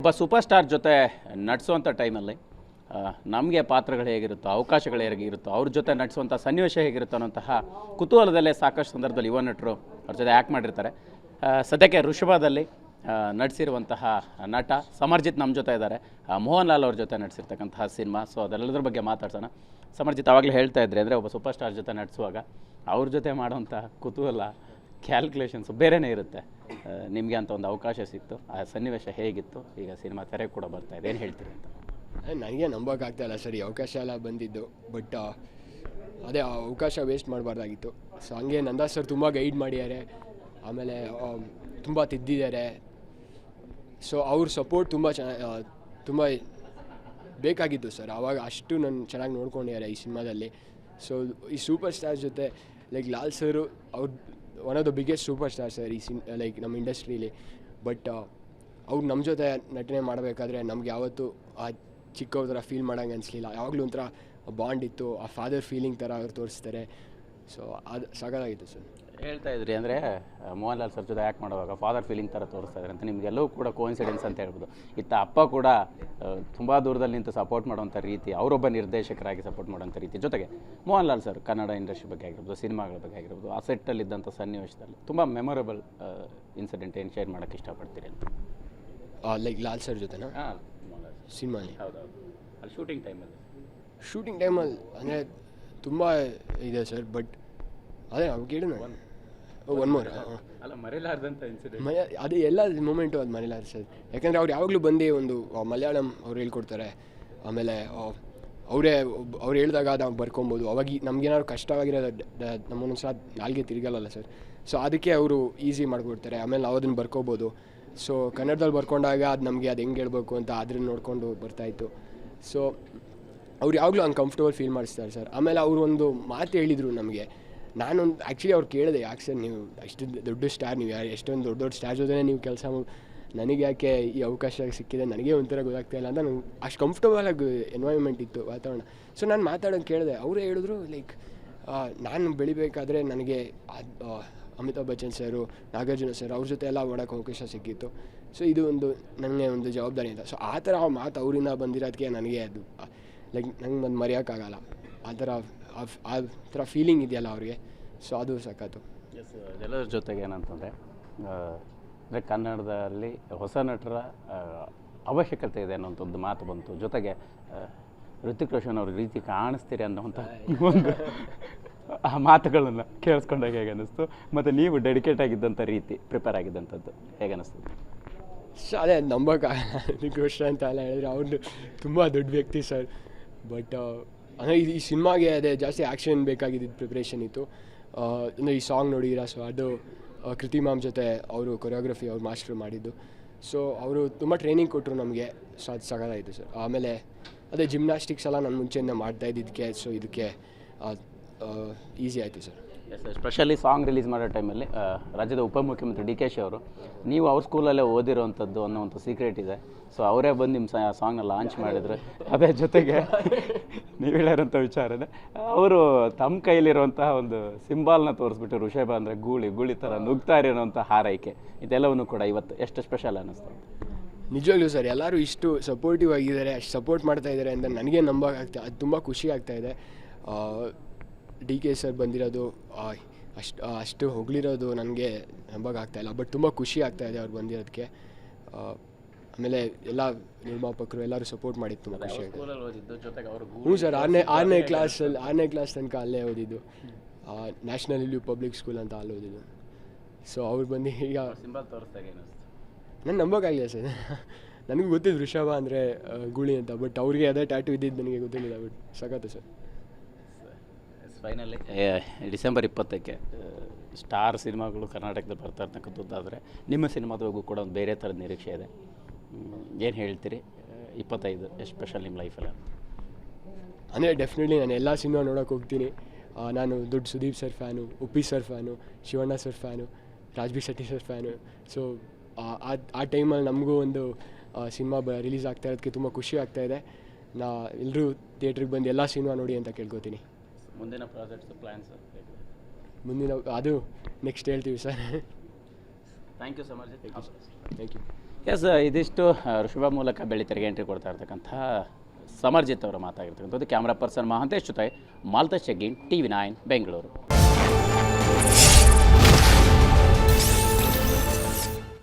ಒಬ್ಬ super star ಜೊತೆ ನಟಿಸುವಂಥ ಟೈಮಲ್ಲಿ ನಮಗೆ ಪಾತ್ರಗಳು ಹೇಗಿರುತ್ತೋ ಅವಕಾಶಗಳು ಹೇಗಿರುತ್ತೋ ಅವ್ರ ಜೊತೆ ನಟಿಸುವಂಥ ಸನ್ನಿವೇಶ ಹೇಗಿರುತ್ತೋ ಅನ್ನೋಂತಹ ಕುತೂಹಲದಲ್ಲೇ ಸಾಕಷ್ಟು ಸಂದರ್ಭದಲ್ಲಿ ಯುವ ನಟರು ಅವ್ರ ಜೊತೆ ಆ್ಯಕ್ಟ್ ಮಾಡಿರ್ತಾರೆ. ಸದ್ಯಕ್ಕೆ ಋಷಭದಲ್ಲಿ ನಟಿಸಿರುವಂತಹ ನಟ ಸಮರ್ಜಿತ್ ನಮ್ಮ ಜೊತೆ ಇದ್ದಾರೆ. ಮೋಹನ್ ಲಾಲ್ ಅವ್ರ ಜೊತೆ ನಟಿಸಿರ್ತಕ್ಕಂತಹ ಸಿನಿಮಾ. ಸೊ ಅದೆಲ್ಲದ್ರ ಬಗ್ಗೆ ಮಾತಾಡ್ಸೋಣ. ಸಮರ್ಜಿತ್ ಆವಾಗಲೇ ಹೇಳ್ತಾ ಇದ್ರಿ, ಅಂದರೆ ಒಬ್ಬ ಸೂಪರ್ ಸ್ಟಾರ್ ಜೊತೆ ನಟಿಸುವಾಗ ಅವ್ರ ಜೊತೆ ಮಾಡೋವಂಥ ಕುತೂಹಲ, ಕ್ಯಾಲ್ಕುಲೇಷನ್ಸು ಬೇರೆಯೇ ಇರುತ್ತೆ. ನಿಮಗೆ ಅಂತ ಒಂದು ಅವಕಾಶ ಸಿಕ್ತು, ಆ ಸನ್ನಿವೇಶ ಹೇಗಿತ್ತು? ಈಗ ಸಿನಿಮಾ ತೆರೆ ಕೂಡ ಬರ್ತಾ ಇದೆ, ಏನು ಹೇಳ್ತೀರಿ ಅಂತ? ನನಗೆ ನಂಬೋಕ್ಕಾಗ್ತಾಯಿಲ್ಲ ಸರ್, ಈ ಅವಕಾಶ ಎಲ್ಲ ಬಂದಿದ್ದು. ಬಟ್ ಅದೇ ಆ ಅವಕಾಶ ವೇಸ್ಟ್ ಮಾಡಬಾರ್ದಾಗಿತ್ತು. ಸೊ ಹಂಗೆ ನಂದಾ ಸರ್ ತುಂಬ ಗೈಡ್ ಮಾಡಿದ್ದಾರೆ, ಆಮೇಲೆ ತುಂಬ ತಿದ್ದಿದ್ದಾರೆ. ಸೊ ಅವ್ರ ಸಪೋರ್ಟ್ ತುಂಬ ಬೇಕಾಗಿತ್ತು ಸರ್. ಆವಾಗ ಅಷ್ಟು ನನ್ನ ಚೆನ್ನಾಗಿ ನೋಡ್ಕೊಂಡಿದ್ದಾರೆ ಈ ಸಿನಿಮಾದಲ್ಲಿ. ಸೊ ಈ ಸೂಪರ್ ಸ್ಟಾರ್ ಜೊತೆ ಲೈಕ್ ಲಾಲ್ ಸರು ಅವ್ರು one of the biggest super star sir ಈ ಲೈಕ್ ನಮ್ಮ ಇಂಡಸ್ಟ್ರೀಲಿ. ಬಟ್ ಅವ್ರು ನಮ್ಮ ಜೊತೆ ನಟನೆ ಮಾಡಬೇಕಾದ್ರೆ ನಮ್ಗೆ ಯಾವತ್ತೂ ಆ ಚಿಕ್ಕವ್ರ ಥರ ಫೀಲ್ ಮಾಡೋಂಗೆ ಅನಿಸ್ಲಿಲ್ಲ. ಯಾವಾಗಲೂ ಒಂಥರ ಬಾಂಡ್ ಇತ್ತು, ಆ ಫಾದರ್ ಫೀಲಿಂಗ್ ಥರ ಅವ್ರು ತೋರಿಸ್ತಾರೆ. ಸೊ ಅದು ಸಾಕಾಗಿತ್ತು ಸರ್. ಹೇಳ್ತಾ ಇದ್ರಿ, ಅಂದರೆ ಮೋಹನ್ ಲಾಲ್ ಸರ್ ಜೊತೆ ಆ್ಯಕ್ಟ್ ಮಾಡುವಾಗ ಫಾದರ್ ಫೀಲಿಂಗ್ ಥರ ತೋರಿಸ್ತಾ ಇದ್ದಾರೆ ಅಂತ. ನಿಮಗೆಲ್ಲವೂ ಕೂಡ ಕೋಇನ್ಸಿಡೆನ್ಸ್ ಅಂತ ಹೇಳ್ಬೋದು. ಇತ್ತ ಅಪ್ಪ ಕೂಡ ತುಂಬ ದೂರದಲ್ಲಿ ನಿಂತು ಸಪೋರ್ಟ್ ಮಾಡೋವಂಥ ರೀತಿ, ಅವರೊಬ್ಬ ನಿರ್ದೇಶಕರಾಗಿ ಸಪೋರ್ಟ್ ಮಾಡೋವಂಥ ರೀತಿ, ಜೊತೆಗೆ ಮೋಹನ್ ಲಾಲ್ ಸರ್ ಕನ್ನಡ ಇಂಡಸ್ಟ್ರಿ ಬಗ್ಗೆ ಆಗಿರ್ಬೋದು, ಸಿನಿಮಾಗಳ ಬಗ್ಗೆ ಆಗಿರ್ಬೋದು, ಆ ಸೆಟ್ಟಲ್ಲಿದ್ದಂಥ ಸನ್ನಿವೇಶದಲ್ಲಿ ತುಂಬ ಮೆಮೊರೇಬಲ್ ಇನ್ಸಿಡೆಂಟ್ ಏನು ಶೇರ್ ಮಾಡೋಕ್ಕೆ ಇಷ್ಟಪಡ್ತೀರಿ ಅಂತ? ಲೈಕ್ ಲಾಲ್ ಸರ್ ಜೊತೆನಾ ಸಿನಿಮಾಲಿ? ಹೌದೌದು, ಅಲ್ಲಿ ಶೂಟಿಂಗ್ ಟೈಮಲ್ಲಿ ಅಂದರೆ ತುಂಬ ಇದೆ ಸರ್. ಬಟ್ ಅದೇ ಅವ್ರು ಕೇಳೋಣ ಒನ್ ಮೋರ್ ಅಲ್ಲ, ಮರೆಯಲಾರ್ದಂಥ ಇನ್ಸಿಡೆಂಟ್ ಅದೇ ಎಲ್ಲ ಮೂಮೆಂಟು ಅದು ಮರೆಯಲಾರ ಸರ್. ಯಾಕಂದರೆ ಅವ್ರು ಯಾವಾಗಲೂ ಬಂದು ಒಂದು ಮಲಯಾಳಂ ಅವ್ರು ಹೇಳ್ಕೊಡ್ತಾರೆ. ಆಮೇಲೆ ಅವ್ರು ಹೇಳಿದಾಗ ನಾವು ಬರ್ಕೊಬೋದು. ಅವಾಗ ನಮಗೇನಾದ್ರು ಕಷ್ಟವಾಗಿರೋದು ನಮ್ಮೊಂದು ಸಲ ನಾಲ್ಗೆ ತಿರುಗಲ್ಲ ಸರ್. ಸೊ ಅದಕ್ಕೆ ಅವರು ಈಸಿ ಮಾಡಿಕೊಡ್ತಾರೆ. ಆಮೇಲೆ ನಾವು ಅದನ್ನು ಬರ್ಕೋಬೋದು. ಸೊ ಕನ್ನಡದಲ್ಲಿ ಬರ್ಕೊಂಡಾಗ ಅದು ನಮಗೆ ಅದು ಹೆಂಗೆ ಹೇಳ್ಬೇಕು ಅಂತ ಅದನ್ನು ನೋಡಿಕೊಂಡು ಬರ್ತಾಯಿತ್ತು. ಸೊ ಅವ್ರು ಯಾವಾಗಲೂ ಹಂಗೆ ಕಂಫರ್ಟಬಲ್ ಫೀಲ್ ಮಾಡಿಸ್ತಾರೆ ಸರ್. ಆಮೇಲೆ ಅವರು ಒಂದು ಮಾತು ಹೇಳಿದರು ನಮಗೆ. ನಾನೊಂದು ಆ್ಯಕ್ಚುಲಿ ಅವ್ರು ಕೇಳಿದೆ, ಯಾಕೆ ಸರ್ ನೀವು ಅಷ್ಟು ದೊಡ್ಡ ಸ್ಟಾರ್, ನೀವು ಎಷ್ಟೊಂದು ದೊಡ್ಡ ದೊಡ್ಡ ಸ್ಟಾರ್ ಜೊತೆ ನೀವು ಕೆಲಸ ನನಗೆ ಯಾಕೆ ಈ ಅವಕಾಶ ಸಿಕ್ಕಿದೆ, ನನಗೆ ಒಂಥರ ಗೊತ್ತಾಗ್ತಾಯಿಲ್ಲ ಅಂತ. ನಂಗೆ ಅಷ್ಟು ಕಂಫರ್ಟಬಲ್ ಆಗಿ ಎನ್ವೈರ್ಮೆಂಟ್ ಇತ್ತು, ವಾತಾವರಣ. ಸೊ ನಾನು ಮಾತಾಡೋದು ಕೇಳಿದೆ. ಅವರೇ ಹೇಳಿದ್ರು ಲೈಕ್ ನಾನು ಬೆಳಿಬೇಕಾದ್ರೆ ನನಗೆ ಅಮಿತಾಬ್ ಬಚ್ಚನ್ ಸರು, ನಾಗಾರ್ಜುನ ಸರ್ ಅವ್ರ ಜೊತೆ ಎಲ್ಲ ಮಾಡೋಕ್ಕೆ ಅವಕಾಶ ಸಿಕ್ಕಿತ್ತು. ಸೊ ಇದು ನನಗೆ ಒಂದು ಜವಾಬ್ದಾರಿ ಅಂತ. ಸೊ ಆ ಥರ ಮಾತು ಅವರಿಂದ ಬಂದಿರೋದಕ್ಕೆ ನನಗೆ ಅದು ಲೈಕ್ ನಂಗೆ ಒಂದು ಮರೆಯೋಕ್ಕಾಗಲ್ಲ. ಆ ಥರ ಫೀಲಿಂಗ್ ಇದೆಯಲ್ಲ ಅವ್ರಿಗೆ. ಸೊ ಅದು ಸಖತ್ತು. ಎಸ್, ಎಲ್ಲರ ಜೊತೆಗೆ ಏನಂತಂದರೆ, ಅಂದರೆ ಕನ್ನಡದಲ್ಲಿ ಹೊಸ ನಟರ ಅವಶ್ಯಕತೆ ಇದೆ ಅನ್ನೋಂಥ ಒಂದು ಮಾತು ಬಂತು. ಜೊತೆಗೆ ಋತಿಕ್ ರೋಷನ್ ಅವ್ರ ರೀತಿ ಕಾಣಿಸ್ತೀರಿ ಅನ್ನೋವಂಥ ಒಂದು ಆ ಮಾತುಗಳನ್ನು ಕೇಳಿಸ್ಕೊಂಡಾಗ ಹೇಗೆ ಅನ್ನಿಸ್ತು? ಮತ್ತು ನೀವು ಡೆಡಿಕೇಟ್ ಆಗಿದ್ದಂಥ ರೀತಿ, ಪ್ರಿಪೇರ್ ಆಗಿದ್ದಂಥದ್ದು ಹೇಗೆ ಅನ್ನಿಸ್ತು? ಸೊ ಅದೇ ನಂಬೋಕ್ಕಾಗಲ್ಲ. ಋತಿಕ್ ರೋಷನ್ ಅಂತ ಎಲ್ಲ ಹೇಳಿದ್ರೆ ಅವ್ರದ್ದು ತುಂಬ ದೊಡ್ಡ ವ್ಯಕ್ತಿ ಸರ್. ಬಟ್ ಅಂದರೆ ಈ ಸಿನಿಮಾಗೆ ಅದೇ ಜಾಸ್ತಿ ಆ್ಯಕ್ಷನ್ ಬೇಕಾಗಿದ್ದು ಪ್ರಿಪ್ರೇಷನ್ ಇತ್ತು. ಅಂದರೆ ಈ ಸಾಂಗ್ ನೋಡಿದ್ದೀರಾ? ಸೊ ಅದು ಕೃತಿ ಮ್ಯಾಮ್ ಜೊತೆ ಅವರು ಕೊರಿಯೋಗ್ರಫಿ ಅವ್ರು ಮಾಸ್ಟರ್ ಮಾಡಿದ್ದು. ಸೊ ಅವರು ತುಂಬ ಟ್ರೈನಿಂಗ್ ಕೊಟ್ಟರು ನಮಗೆ. ಸೊ ಅದು ಸಗದಾಯಿತು ಸರ್. ಆಮೇಲೆ ಅದೇ ಜಿಮ್ನಾಸ್ಟಿಕ್ಸ್ ಎಲ್ಲ ನಾನು ಮುಂಚೆಯಿಂದ ಮಾಡ್ತಾಯಿದ್ದಕ್ಕೆ. ಸೊ ಇದಕ್ಕೆ ಈಸಿ ಆಯಿತು sir. Yes, specially song release ಮಾಡೋ ಟೈಮಲ್ಲಿ ರಾಜ್ಯದ ಉಪಮುಖ್ಯಮಂತ್ರಿ ಡಿ ಕೆ ಶಿ ಅವರು, ನೀವು ಅವ್ರ ಸ್ಕೂಲಲ್ಲೇ ಓದಿರೋವಂಥದ್ದು ಅನ್ನೋ ಒಂದು ಸೀಕ್ರೆಟ್ ಇದೆ. ಸೊ ಅವರೇ ಬಂದು ನಿಮ್ಮ ಸಾಂಗ್ನ ಲಾಂಚ್ ಮಾಡಿದ್ರು. ಅದೇ ಜೊತೆಗೆ ನೀವು ಹೇಳಿರೋಂಥ ವಿಚಾರನೇ, ಅವರು ತಮ್ಮ ಕೈಲಿರುವಂತಹ ಒಂದು ಸಿಂಬಾಲ್ನ ತೋರಿಸ್ಬಿಟ್ಟು, ಋಷಭ ಅಂದರೆ ಗೂಳಿ ಥರ ನುಗ್ತಾ ಇರೋಂಥ ಹಾರೈಕೆ, ಇದೆಲ್ಲವನ್ನೂ ಕೂಡ ಇವತ್ತು ಎಷ್ಟು ಸ್ಪೆಷಲ್ ಅನ್ನಿಸ್ತು? ನಿಜವಾಗ್ಲೂ ಸರ್, ಎಲ್ಲರೂ ಇಷ್ಟು ಸಪೋರ್ಟಿವ್ ಆಗಿದ್ದಾರೆ, ಅಷ್ಟು ಸಪೋರ್ಟ್ ಮಾಡ್ತಾ ಇದ್ದಾರೆ ಅಂತ ನನಗೆ ನಂಬೋಕ್ಕಾಗ್ತಾ, ಅದು ತುಂಬ ಖುಷಿ ಆಗ್ತಾಯಿದೆ. ಡಿ ಕೆ ಸರ್ ಬಂದಿರೋದು, ಅಷ್ಟು ಹೊಗಳಿರೋದು ನನಗೆ ನಂಬೋಕ್ಕಾಗ್ತಾಯಿಲ್ಲ. ಬಟ್ ತುಂಬ ಖುಷಿ ಆಗ್ತಾಯಿದೆ ಅವ್ರು ಬಂದಿರೋದಕ್ಕೆ. ಆಮೇಲೆ ಎಲ್ಲ ನಿರ್ಮಾಪಕರು ಎಲ್ಲರೂ ಸಪೋರ್ಟ್ ಮಾಡಿದ್ದು ತುಂಬ ಖುಷಿ ಆಗಿದೆ. ಹ್ಞೂ ಸರ್, ಆರನೇ ಕ್ಲಾಸ್ ತನಕ ಅಲ್ಲೇ ಓದಿದ್ದು. ನ್ಯಾಷನಲ್ ಇಲ್ಯೂ ಪಬ್ಲಿಕ್ ಸ್ಕೂಲ್ ಅಂತ ಅಲ್ಲಿ ಓದಿದ್ದು. ಸೊ ಅವ್ರು ಬಂದು ಈಗ ನಾನು ನಂಬೋಕ್ಕಾಗಲಿಲ್ಲ ಸರ್. ನನಗೂ ಗೊತ್ತಿದ್ದು ಋಷಭ ಅಂದರೆ ಗೂಳಿ ಅಂತ. ಬಟ್ ಅವ್ರಿಗೆ ಅದೇ ಟ್ಯಾಟು ಇದ್ದಿದ್ದು ನನಗೆ ಗೊತ್ತಿರಲಿಲ್ಲ. ಬಟ್ ಸಖತ್ತು ಸರ್. ಫೈನಲಿ ಡಿಸೆಂಬರ್ 20ಕ್ಕೆ ಸ್ಟಾರ್ ಸಿನಿಮಾಗಳು ಕರ್ನಾಟಕದಲ್ಲಿ ಬರ್ತಾ ಇರ್ತಕ್ಕಂಥದ್ದಾದರೆ, ನಿಮ್ಮ ಸಿನಿಮಾದಾಗೂ ಕೂಡ ಒಂದು ಬೇರೆ ಥರದ ನಿರೀಕ್ಷೆ ಇದೆ. ಏನು ಹೇಳ್ತೀರಿ? 25 ಎಷ್ಟು ಸ್ಪೆಷಲ್ ನಿಮ್ಮ ಲೈಫಲ್ಲಿ? ಅಂದರೆ ಡೆಫಿನೆಟ್ಲಿ ನಾನು ಎಲ್ಲ ಸಿನಿಮಾ ನೋಡೋಕೆ ಹೋಗ್ತೀನಿ. ನಾನು ದೊಡ್ಡ Sudeep sir fan, Uppi sir fan, Shivanna sir fan, Raj B Shetty sir fan. So ಆ ಟೈಮಲ್ಲಿ ನಮಗೂ ಒಂದು ಸಿನಿಮಾ ರಿಲೀಸ್ ಆಗ್ತಾ ಇರೋದಕ್ಕೆ ತುಂಬ ಖುಷಿ ಆಗ್ತಾಯಿದೆ. ಎಲ್ಲರೂ ಥಿಯೇಟ್ರಿಗೆ ಬಂದು ಎಲ್ಲ ಸಿನಿಮಾ ನೋಡಿ ಅಂತ ಕೇಳ್ಕೊತೀನಿ. ಮುಂದಿನ ಪ್ರಾಜೆಕ್ಟ್ಸ್ ಪ್ಲ್ಯಾನ್ಸ್? ಮುಂದಿನ ಅದು ನೆಕ್ಸ್ಟ್ ಹೇಳ್ತೀವಿ sir. Thank you so much. Thank you. Yes ಇದಿಷ್ಟು ಋಷಭ ಮೂಲಕ ಬೆಳ್ಳಿತೆರೆಗೆ ಎಂಟ್ರಿ ಕೊಡ್ತಾ ಇರ್ತಕ್ಕಂಥ ಸಮರ್ಜಿತ್ ಅವರ ಮಾತಾಗಿರ್ತಕ್ಕಂಥದ್ದು. ಕ್ಯಾಮ್ರಾ ಪರ್ಸನ್ ಮಹಾಂತೇಶ್ ಜೊತೆ ಮಾಲ್ತೇಶ್ ಶೆಗ್ಗಿನ್, TV9 ಬೆಂಗಳೂರು.